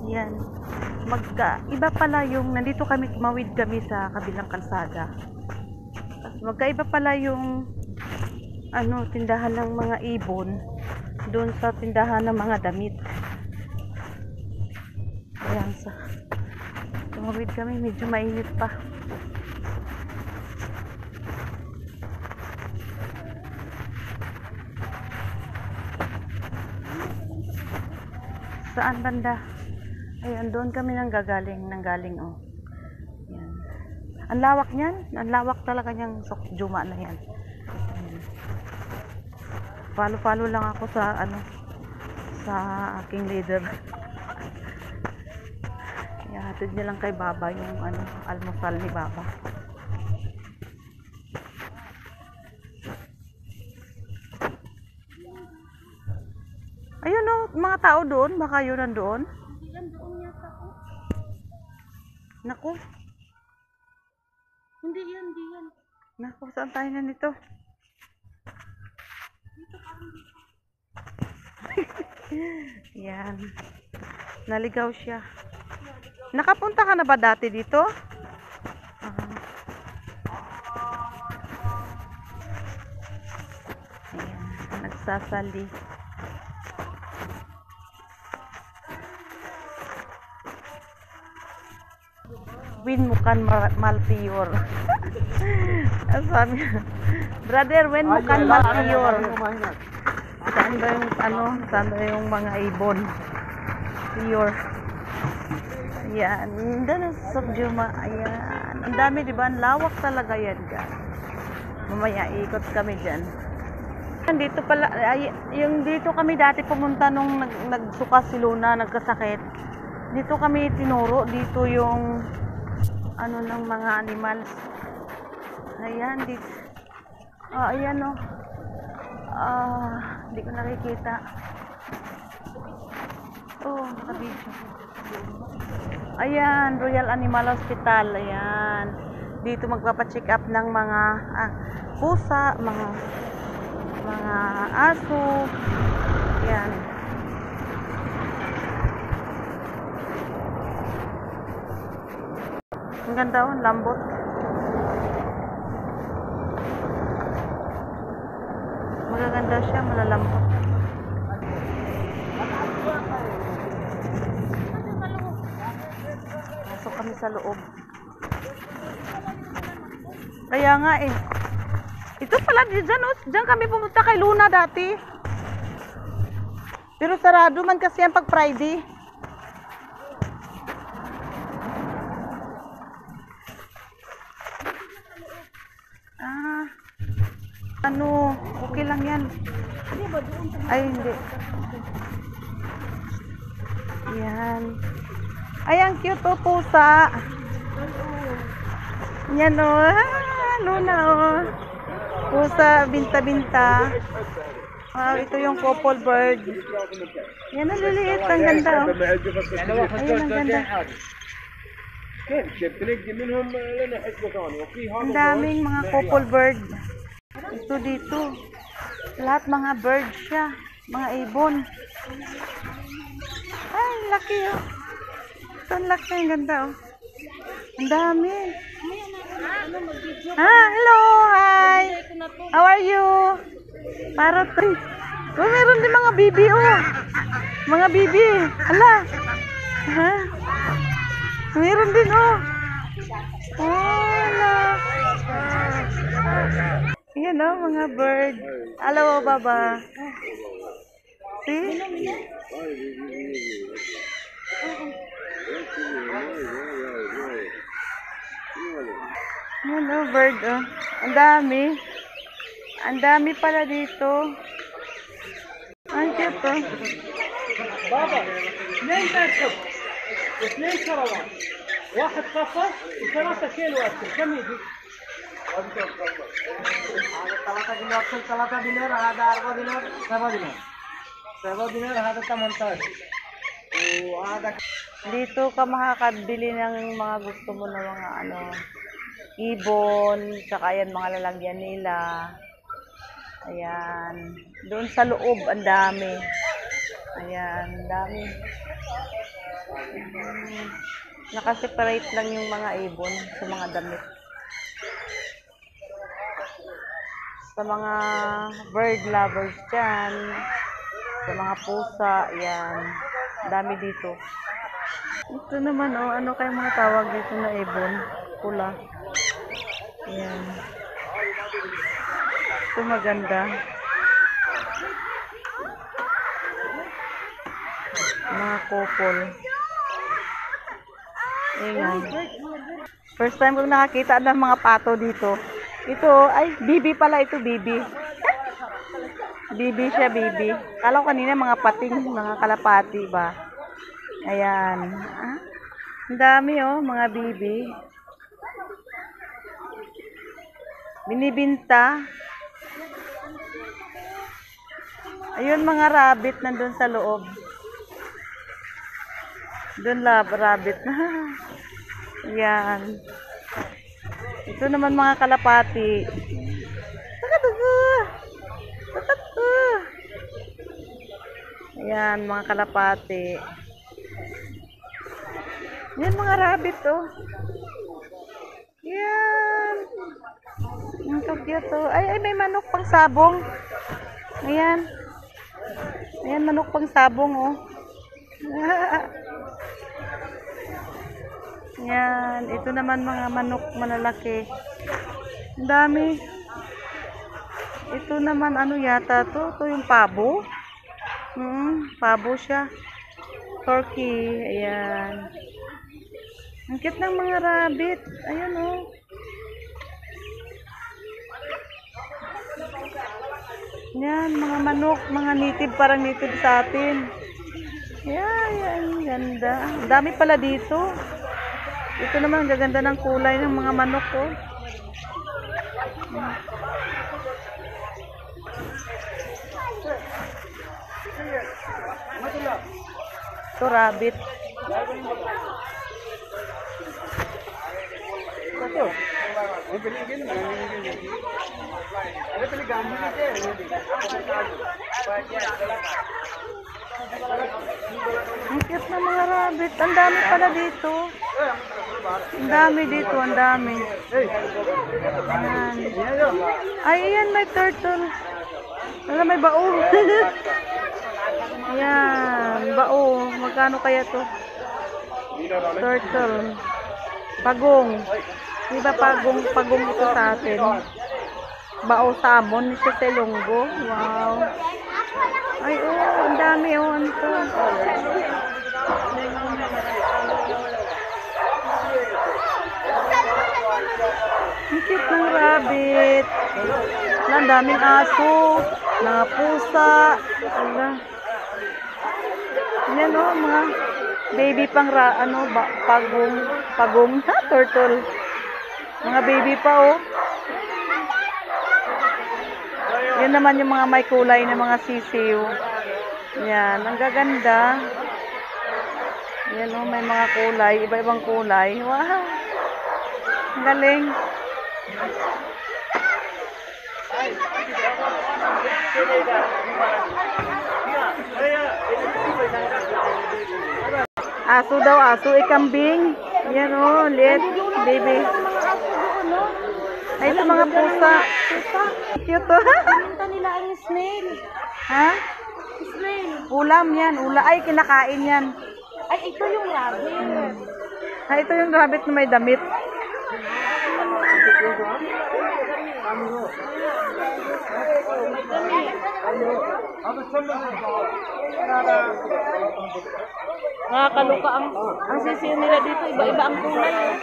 Yan. Iba pala yung, nandito kami, tumawid kami sa kabilang kalsada. Magkaiba pala yung, tindahan ng mga ibon, doon sa tindahan ng mga damit. Ayan, tumawid kami, medyo mainit pa. Saan banda? Ayan, doon kami nanggaling oh. Ayan. Ang lawak niyan, ang lawak talaga niyang Sokjuma na yan. Ayan. Follow lang ako sa sa aking leader. Hatid niya lang kay Baba yung almusal ni Baba. Ayun oh, mga tao doon, baka yun nandoon. Naku. Hindi yan. Naku, saan tayo na nito? Yan. Naligaw siya. Nakapunta ka na ba dati dito? Ayan, nagsasali. Win mukan malpiyor. Sabi, brother, when mukan malpiyor. Saan ba yung saan ba yung mga ibon? Piyor. Ayan, doon sa Sokjuma. Ayan, ang dami, diba? Ang lawak talaga yan, guys. Mamaya ikot kami dyan. Dito pala, yung dito kami dati pumunta nung nagsuka si Luna, nagkasakit. Dito kami tinuro, dito yung ng mga animals. Ayan, dito. Ayan oh. Hindi ko nakikita. Oh, nakabidyo. Ayan, Royal Animal Hospital. Ayan. Dito magpapacheck up ng mga pusa, mga aso. Ayan. Ang ganda oh, lambot. Magaganda siya, malalambot. Pasok kami sa loob. Kaya nga eh. Ito pala, dyan kami pumunta kay Luna dati. Pero sarado man kasi yan pag Friday. Okay lang yan. Ay, hindi. Yan. Ay, ang cute oh, pusa. Yan oh. Luna oh. Pusa, binta-binta. Ito yung couple bird. Yan, ang liliit. Ang ganda oh. Ayun, ang ganda. Ang daming mga couple bird. Ito dito. Lahat mga bird siya. Mga ibon. Ay, laki oh. Ito ang laki. Ang ganda oh. Ang dami. Hello, hi. How are you? Parrot. Oh, meron din mga bibi oh. Mga bibi. Hala. Meron din oh. Hala. Yan oh, mga bird. Hello, Baba. See? Yan oh, bird oh. Ang dami. Ang dami pala dito. Ang cute oh. Baba, 2 مركب و2 كروان، واحد قفص و3 كيلو أكل، كم يجي؟ هذا 3 كيلو أكل 3 دينار، هذا 4 دينار 7 دينار 7 دينار هذا 18 وهذا. Dito ka makakabili ng mga gusto mo na mga ibon, saka yan mga lalagyan nila. Ayan. Doon sa loob, ang dami. Ayan, dami. Nakaseparate lang yung mga ibon sa mga damit. Sa mga bird lovers dyan, sa mga pusa, yan. Dami dito. Ito naman, oh, ano kayong mga tawag dito na ibon? Pula. Yan. Ito maganda. Mga couple. Ayan. First time kong nakakita ng mga pato dito. Ito, ay, bibi pala ito, bibi. Bibi siya, bibi. Kala ko kanina mga pating, mga kalapati ba? Ayan. Ah, ang dami oh, mga bibi. Binibinta. Ayun, mga rabbit nandun sa loob. Doon rabbit. Ayan. Ito naman mga kalapati. Ayan, mga kalapati. Yan, mga rabbit, oh. Yan. Ang cute, oh. Ay, may manok pang sabong. Ayan. Ayan, manok pang sabong, oh. Yan. Ito naman mga manok malalaki. Ang dami. Ito naman, ano yata to? Ito yung pabo. Pabo siya. Turkey. Ayan. Ang cute ng mga rabbit. Ayan, oh. Yan, mga manok. Mga native, parang native sa atin. Yan, yan. Ganda. Ang dami pala dito. Ito naman, gaganda ng kulay ng mga manok, oh. Ito, rabbit. Ang cute ng mga rabbit. Ang dami pala dito. Ang dami dito, ang dami. Ayan. Ay, ayan, may turtle. Wala, may bao. Ayan, bao. Magkano kaya to? Turtle. Pagong. Di ba pagong ito sa atin? Bao salmon, ito sa Ilonggo. Wow. Ay, oh, ang dami, oh, ano to? Ang cute ng rabbit. Ang daming aso. Mga pusa. Ala. Yan, oh, mga baby pang pagong, ha, turtle. Mga baby pa, oh. Yan naman yung mga may kulay na mga sisiw. Yan, ang gaganda. Yan, oh, may mga kulay, iba-ibang kulay. Wow. Ang galing. Aso daw, aso, ikambing. Yan, oh, liit, baby. Ay, ito mga pusa. Cute, oh. Pinta nila ang snail. Ha? Snail. Ulam yan, ay, kinakain yan. Ay, ito yung rabbit. Ay, ito yung rabbit na may damit. Nakakaluka ang sisiyo nila dito. Iba-iba ang kulay. Eh.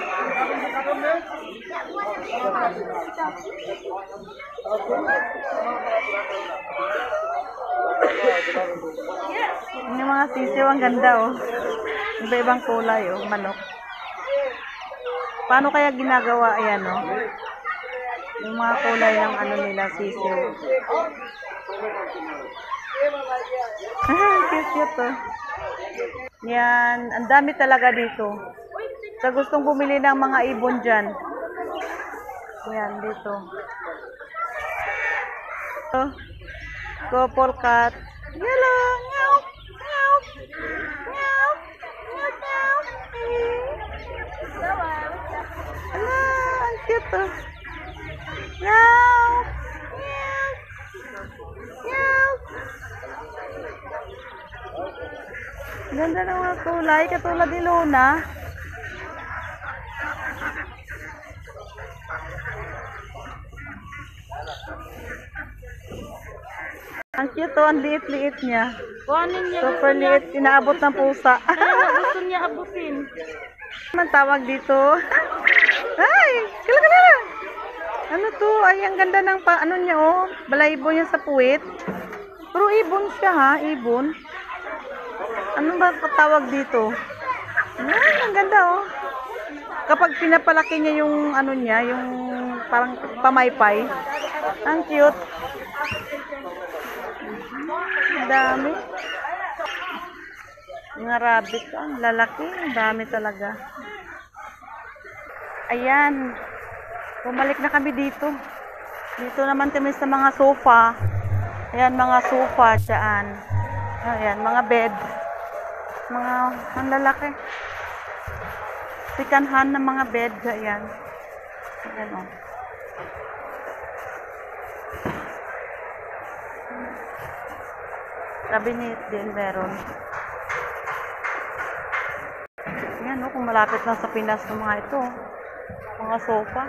Yung mga sisiw, ang ganda, oh. Iba-ibang kulay, oh, manok. Paano kaya ginagawa, ayan, oh? Yung mga kulay ng ano nila, sisiw. Cute, oh. Yan, ang dami talaga dito. Sa gustong bumili ng mga ibon dyan. Yan, dito. Couple cat. Yellow, meow. Ganda ng mga kulay, katulad ni Luna. Ang cute to, ang liit-liit niya. Kuhanin niya. Super liit, inaabot ng pusa. Gusto niya abutin. Anong tawag dito? Ay! Kala! Ano to? Ay, ang ganda ng ano niya, oh. Balaybo niya sa puwit. Pero ibon siya, ha? Ibon. Ano ba tawag dito? Ay, ang ganda, oh. Kapag pinapalaki niya yung ano niya, yung parang pamaypay. Ang cute. Ang dami. Mga rabbit, ang lalaki. Ang dami talaga. Ayan. Bumalik na kami dito. Dito naman kami sa mga sofa. Ayan, mga sofa dyan. Ayan, mga bed. Mga, ang lalaki. Second hand ng mga bed. Ayan. Ayan, o. Cabinet din meron. Ayan, o. Kung malapit lang sa Pinas ng mga ito. Mga sofa.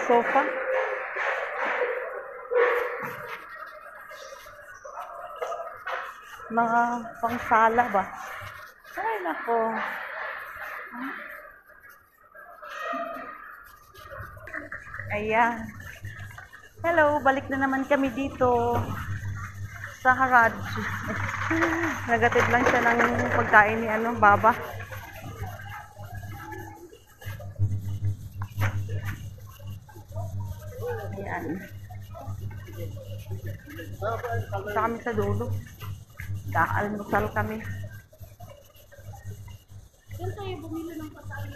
Sofa. Mga pangsala ba? Ay, nako. Ayan. Hello, balik na naman kami dito sa Haraj. Nagatid lang siya ng pagkain ni Baba. Ayan. Punta kami sa dulo. Kaalmusal kami. Saan tayo bumili ng pagkain?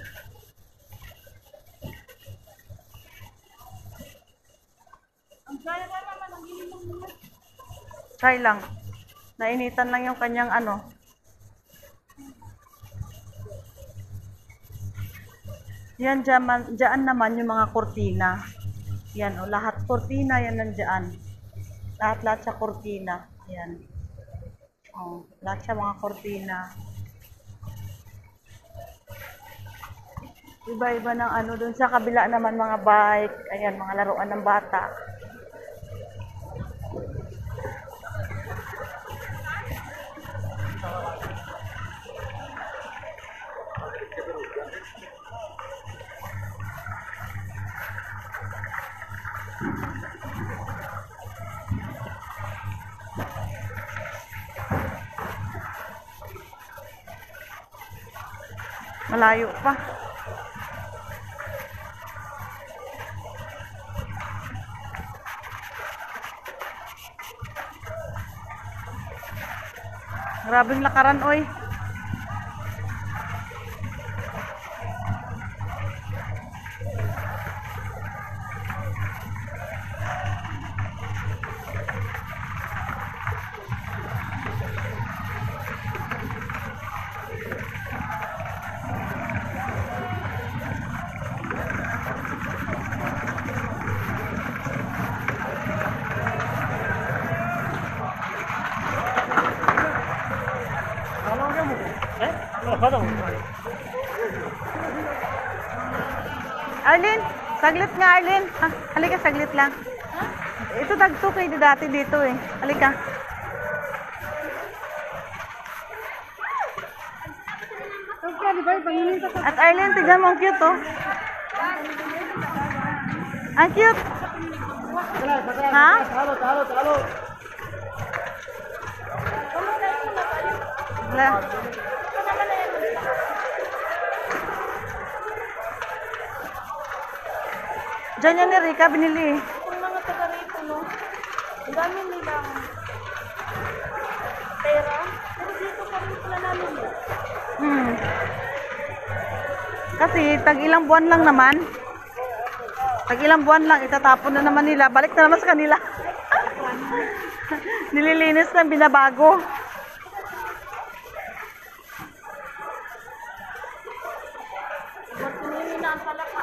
Ang kaya ka naman, ang ininom mo. Try lang. Nainitan lang yung kanyang Yan, dyan naman yung mga kortina. Yan, o, lahat kortina yan nandyan. Lahat sa kortina. Yan. O, lahat sa mga kortina. Iba-iba ng dun sa kabila naman mga bike. Ayan, mga laruan ng bata. Malayo pa. Grabing lakaran, oy. Arlene, saglit nga Arlene. Halika, saglit lang. Ito dagto kayo dati dito eh. Halika. At Arlene, tignan mo, ang cute oh. Ang cute. Ha? Wala. Diyan yan ni Rika, binili. Kung mga taga rito, no? Ang dami nilang pera. Pero dito pa rin sila namin. Kasi tag ilang buwan lang naman. Tag ilang buwan lang, itatapon na naman nila. Balik na naman sa kanila. Nililinis na, binabago. Magsinili na ang palaka.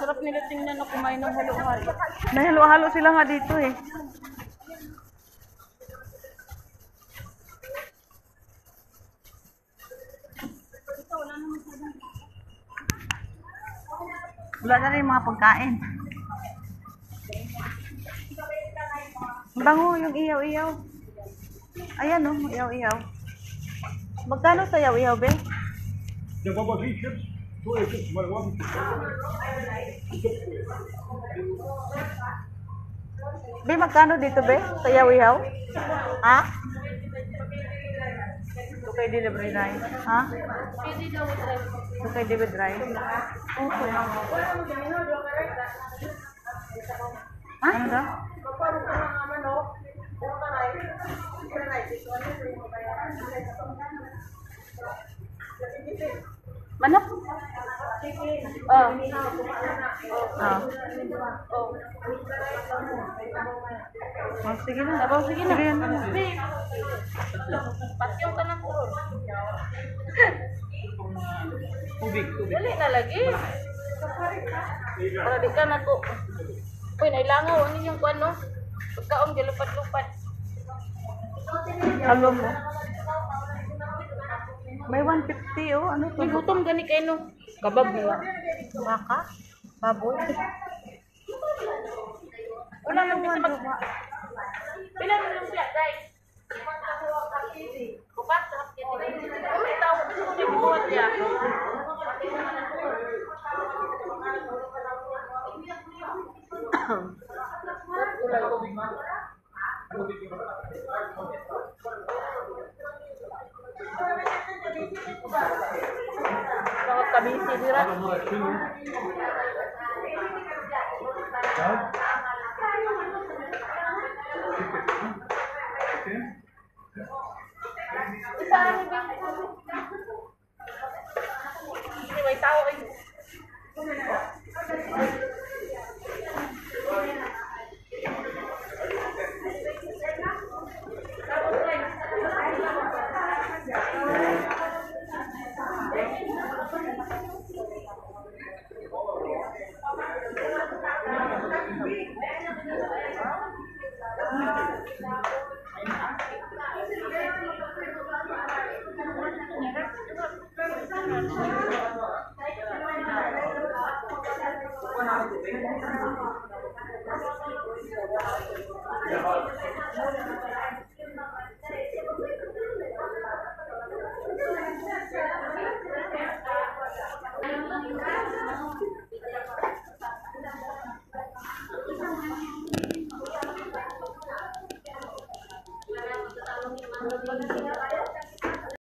Sarap nila tingnan na kumain ng halo-halo. May halo-halo sila nga dito eh. Wala na rin yung mga pagkain. Ang bango yung iyaw-iyaw. Ayan oh, iyaw-iyaw. Magkano sa iyaw-iyaw, be? يا بابا في شيبس شويه شيبس مروان Be, magkano dito, be? Sa iyaw-iyaw? Ha? Ito kay delivery rice. Ha? Ito kay delivery rice. Okay. Ha? Ano daw? Manok? Oh. Ah. Oh, sige na. Sabaw, sige na. Sige na. Pasyong ka ng puro. tubig. Dali na lagi. Para di ka na to. Uy, nailangaw. Ano yung kuwan, no? Pagkaong jalupad-lupad. Alam mo. May 150 oh. Ano to? May gutom gani kayo, no? Kabab nila. Baka? Baboy? Wala nang bisa mag... Pila na lang siya, guys. Bukas, sarap yan. May tao, gusto ko may buhat niya. Sangat kabisi dira. Hindi, may tao kayo.